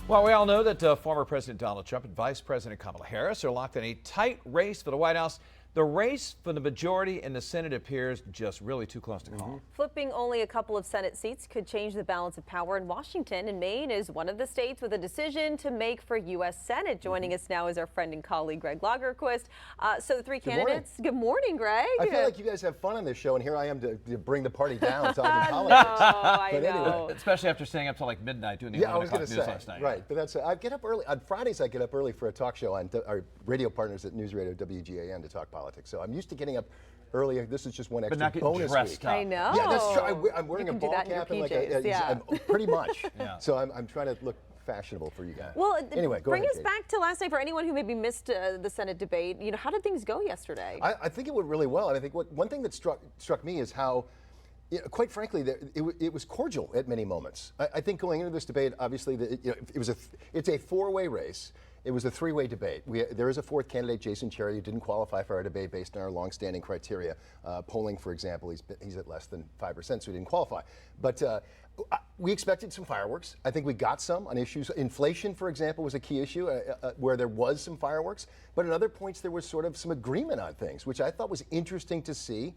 Well, we all know that former President Donald Trump and Vice President Kamala Harris are locked in a tight race for the White House. The race for the majority in the Senate appears just really too close to call. Flipping only a couple of Senate seats could change the balance of power in Washington, and Maine is one of the states with a decision to make for U.S. Senate. Joining us now is our friend and colleague, Greg Lagerquist. So the three candidates. Good morning, Greg. I feel like you guys have fun on this show, and here I am to bring the party down talking politics. I know. Anyway. Especially after staying up till like midnight doing the 11 o'clock news last night. Right, but that's I get up early on Fridays. I get up early for a talk show on our radio partners at News Radio WGAN to talk politics. So I'm used to getting up early. This is just one extra bonus week. I know. Yeah, that's true. I'm wearing a ball cap and pretty much. Yeah. So I'm trying to look fashionable for you guys. Well, anyway, bring us back to last night for anyone who maybe missed the Senate debate. You know, how did things go yesterday? I think it went really well. And I think one thing that struck me is how, quite frankly, it was cordial at many moments. I think going into this debate, obviously, it's a four-way race. It was a three-way debate. There is a fourth candidate, Jason Cherry, who didn't qualify for our debate based on our long-standing criteria. Polling, for example, he's at less than 5%, so he didn't qualify. But we expected some fireworks. I think we got some on issues. Inflation, for example, was a key issue where there was some fireworks. But at other points, there was sort of some agreement on things, which I thought was interesting to see.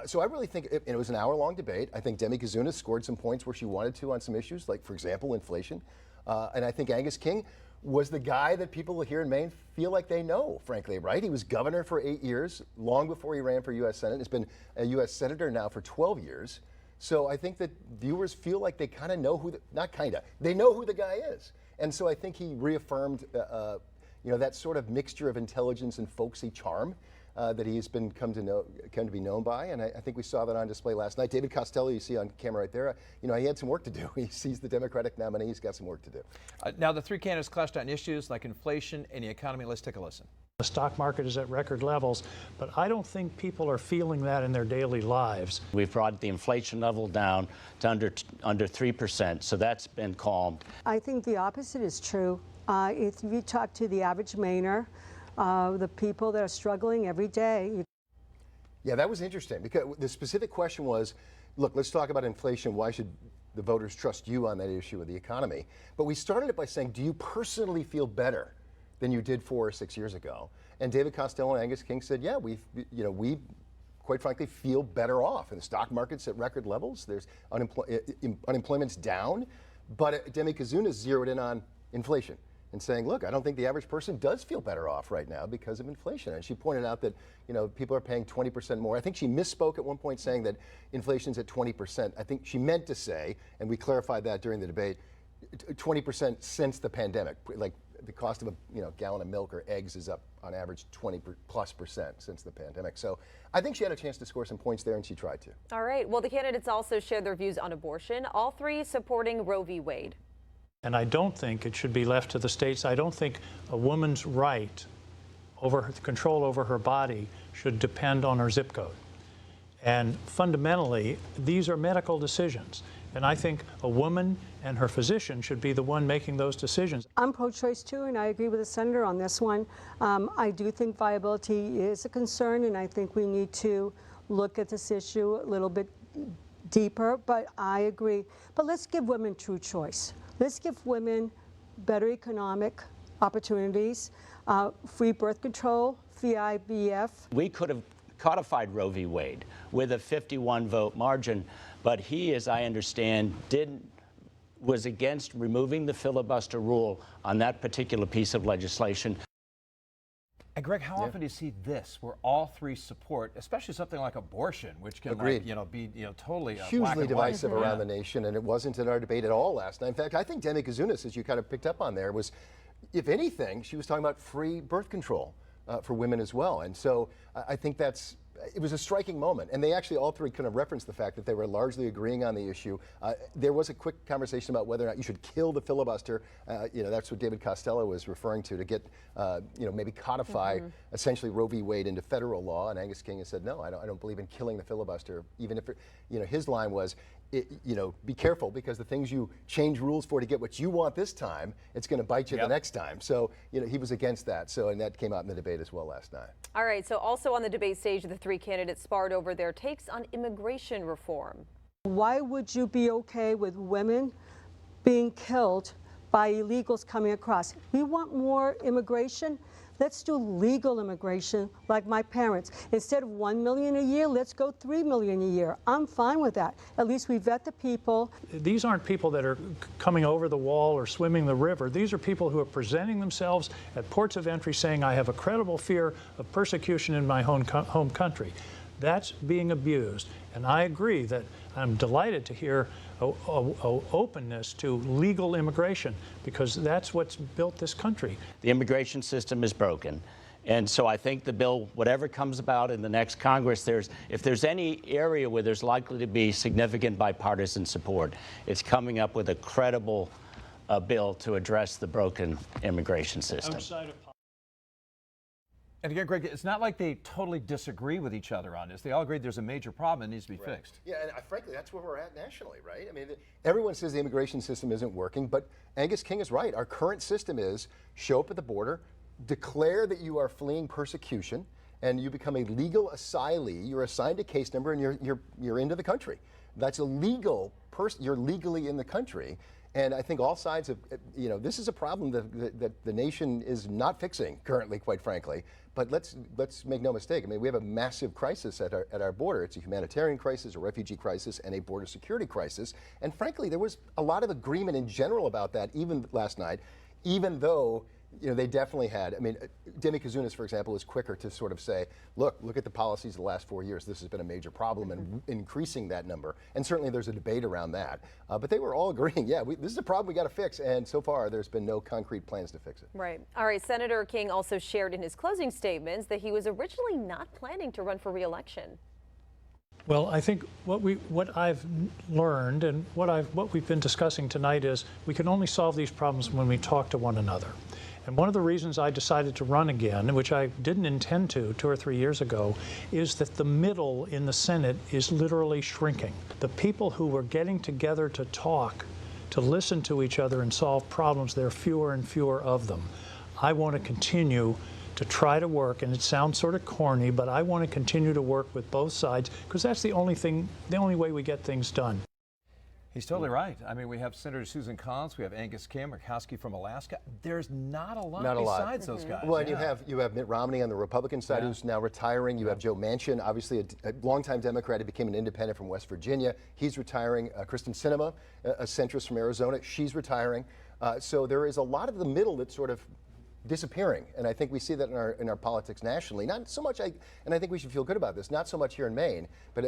So I really think it was an hour-long debate. I think Demi Kouzounas scored some points where she wanted to on some issues, like, for example, inflation. And I think Angus King was the guy that people here in Maine feel like they know, frankly, right? He was governor for 8 years, long before he ran for U.S. Senate. He's been a U.S. Senator now for 12 years. So I think that viewers feel like they kind of know they know who the guy is. And so I think he reaffirmed, that sort of mixture of intelligence and folksy charm that he's come to be known by, and I think we saw that on display last night. David Costello, you see on camera right there, he had some work to do. He sees the Democratic nominee, he's got some work to do. Now the three candidates clashed on issues like inflation and the economy. Let's take a listen. The stock market is at record levels, but I don't think people are feeling that in their daily lives. We've brought the inflation level down to under 3%, so that's been calmed. I think the opposite is true. If you talk to the average Mainer, the people that are struggling every day. Yeah, that was interesting because the specific question was, look, let's talk about inflation. Why should the voters trust you on that issue of the economy? But we started it by saying, do you personally feel better than you did 4 or 6 years ago? And David Costello and Angus King said, yeah, we quite frankly feel better off. And the stock market's at record levels. There's unemployment's down. But Demi Kouzounas zeroed in on inflation and saying, look, I don't think the average person does feel better off right now because of inflation. And she pointed out that, people are paying 20% more. I think she misspoke at one point saying that inflation's at 20%. I think she meant to say, and we clarified that during the debate, 20% since the pandemic. Like the cost of a gallon of milk or eggs is up on average 20+% since the pandemic. So I think she had a chance to score some points there, and she tried to. All right. Well, the candidates also shared their views on abortion, all three supporting Roe v. Wade. And I don't think it should be left to the states. I don't think a woman's right over control over her body should depend on her zip code. And fundamentally, these are medical decisions. And I think a woman and her physician should be the one making those decisions. I'm pro-choice too, and I agree with the senator on this one. I do think viability is a concern, and I think we need to look at this issue a little bit deeper, but I agree. But let's give women true choice. Let's give women better economic opportunities, free birth control, free IVF. We could have codified Roe v. Wade with a 51-vote margin, but he, as I understand, was against removing the filibuster rule on that particular piece of legislation. And Greg, how often do you see this, where all three support, especially something like abortion, which can be totally hugely divisive around the nation, and it wasn't in our debate at all last night. In fact, I think Demi Kouzounas, as you kind of picked up on there, was, if anything, she was talking about free birth control for women as well. And so I think it was a striking moment. And they actually all three kind of referenced the fact that they were largely agreeing on the issue. There was a quick conversation about whether or not you should kill the filibuster. That's what David Costello was referring to get, maybe codify essentially Roe v. Wade into federal law. And Angus King has said, no, I don't believe in killing the filibuster, even if, his line was, be careful, because the things you change rules for to get what you want this time, it's going to bite you the next time. So, he was against that. So, and that came out in the debate as well last night. All right. So also on the debate stage, the three candidates sparred over their takes on immigration reform. Why would you be okay with women being killed by illegals coming across. We want more immigration. Let's do legal immigration like my parents. Instead of 1 million a year, let's go 3 million a year. I'm fine with that. At least we vet the people. These aren't people that are coming over the wall or swimming the river. These are people who are presenting themselves at ports of entry saying, I have a credible fear of persecution in my home country. That's being abused. And I agree that I'm delighted to hear openness to legal immigration, because that's what's built this country. The immigration system is broken. And so I think the bill, whatever comes about in the next Congress, if there's any area where there's likely to be significant bipartisan support, it's coming up with a credible bill to address the broken immigration system. And again, Greg, it's not like they totally disagree with each other on this. They all agree there's a major problem that needs to be fixed. Yeah, and frankly, that's where we're at nationally, right? I mean, everyone says the immigration system isn't working, but Angus King is right. Our current system is show up at the border, declare that you are fleeing persecution, and you become a legal asylee. You're assigned a case number, and you're into the country. That's a legal person. You're legally in the country. And I think all sides of, this is a problem that the nation is not fixing currently, quite frankly. But let's make no mistake. I mean, we have a massive crisis at our border. It's a humanitarian crisis, a refugee crisis, and a border security crisis. And frankly, there was a lot of agreement in general about that, even last night, even though they definitely had. I mean, Demi Kouzounas, for example, is quicker to sort of say, look at the policies of the last 4 years. This has been a major problem, and increasing that number. And certainly there's a debate around that. But they were all agreeing, yeah, this is a problem we got to fix. And so far, there's been no concrete plans to fix it. Right. All right. Senator King also shared in his closing statements that he was originally not planning to run for re-election. Well, I think what I've learned and what we've been discussing tonight is we can only solve these problems when we talk to one another. And one of the reasons I decided to run again, which I didn't intend to 2 or 3 years ago, is that the middle in the Senate is literally shrinking. The people who were getting together to talk, to listen to each other and solve problems, there are fewer and fewer of them. I want to continue to try to work, and it sounds sort of corny, but I want to continue to work with both sides, because that's the only way we get things done. He's totally right. I mean, we have Senator Susan Collins, we have Angus King, Murkowski from Alaska. There's not a lot besides those guys. Well, and you have Mitt Romney on the Republican side, who's now retiring. You have Joe Manchin, obviously a longtime Democrat who became an independent from West Virginia. He's retiring. Kristen Sinema, a centrist from Arizona, she's retiring. So there is a lot of the middle that's sort of disappearing, and I think we see that in our politics nationally. Not so much, and I think we should feel good about this. Not so much here in Maine, but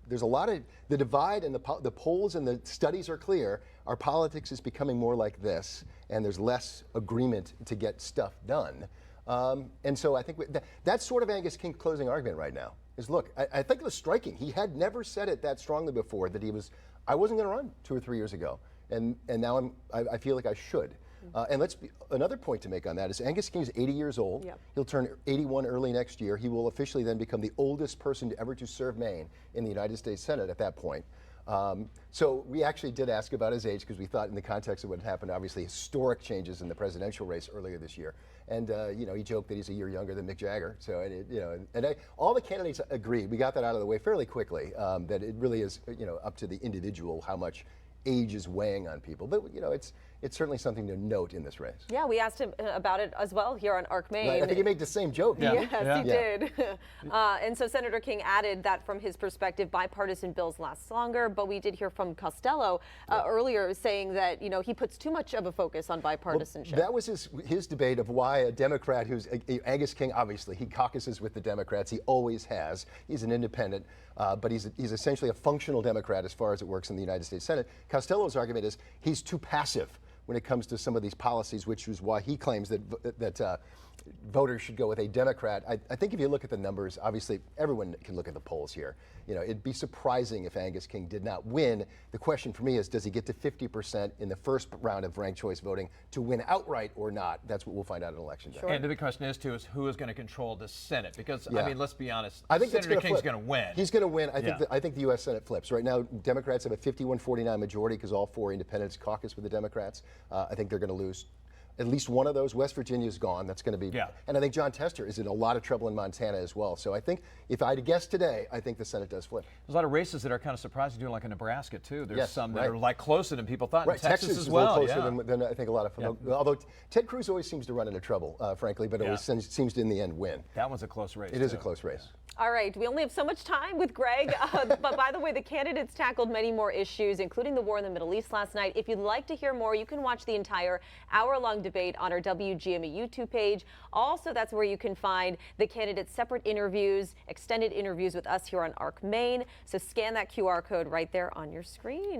there's a lot of the divide, and the polls and the studies are clear. Our politics is becoming more like this, and there's less agreement to get stuff done. And so I think that's sort of Angus King's closing argument right now. Is look, I think it was striking. He had never said it that strongly before that I wasn't going to run 2 or 3 years ago, and now I feel like I should. And another point to make on that is Angus King is 80 years old. Yep. He'll turn 81 early next year. He will officially then become the oldest person ever to serve Maine in the United States Senate at that point. So we actually did ask about his age because we thought in the context of what happened, obviously historic changes in the presidential race earlier this year. And he joked that he's a year younger than Mick Jagger. So all the candidates agreed. We got that out of the way fairly quickly. That it really is up to the individual how much age is weighing on people. But it's certainly something to note in this race. Yeah, we asked him about it as well here on Arc Maine. Right. I think he made the same joke. Yeah. Yes, he did. And so Senator King added that from his perspective, bipartisan bills last longer. But we did hear from Costello earlier saying that he puts too much of a focus on bipartisanship. Well, that was his debate of why a Democrat who's Angus King, obviously he caucuses with the Democrats. He always has. He's an independent, but he's essentially a functional Democrat as far as it works in the United States Senate. Costello's argument is he's too passive when it comes to some of these policies, which is why he claims that voters should go with a Democrat. I think if you look at the numbers, obviously everyone can look at the polls here. It'd be surprising if Angus King did not win. The question for me is, does he get to 50% in the first round of ranked choice voting to win outright or not? That's what we'll find out in election day. Sure. And the big question is, too, is who is going to control the Senate? Because, I mean, let's be honest, I think Senator King's going to win. He's going to win. I think the U.S. Senate flips. Right now, Democrats have a 51-49 majority because all 4 independents caucus with the Democrats. I think they're going to lose At least one of those. West Virginia's gone. That's going to be. Yeah. And I think John Tester is in a lot of trouble in Montana as well. So I think if I had to guess today, I think the Senate does flip. There's a lot of races that are kind of surprising, doing like in Nebraska too. There's Yes, some that right. are like closer than people thought. Right, In Texas, is as a little well. closer Yeah. than I think a lot of. Although Ted Cruz always seems to run into trouble, frankly, but it always seems to in the end win. That one's a close race. It is a too. close race. All right, we only have so much time with Greg, but by the way, the candidates tackled many more issues, including the war in the Middle East last night. If you'd like to hear more, you can watch the entire hour-long debate on our WGME YouTube page. Also, that's where you can find the candidates' separate interviews, extended interviews with us here on ARC Maine. So scan that QR code right there on your screen.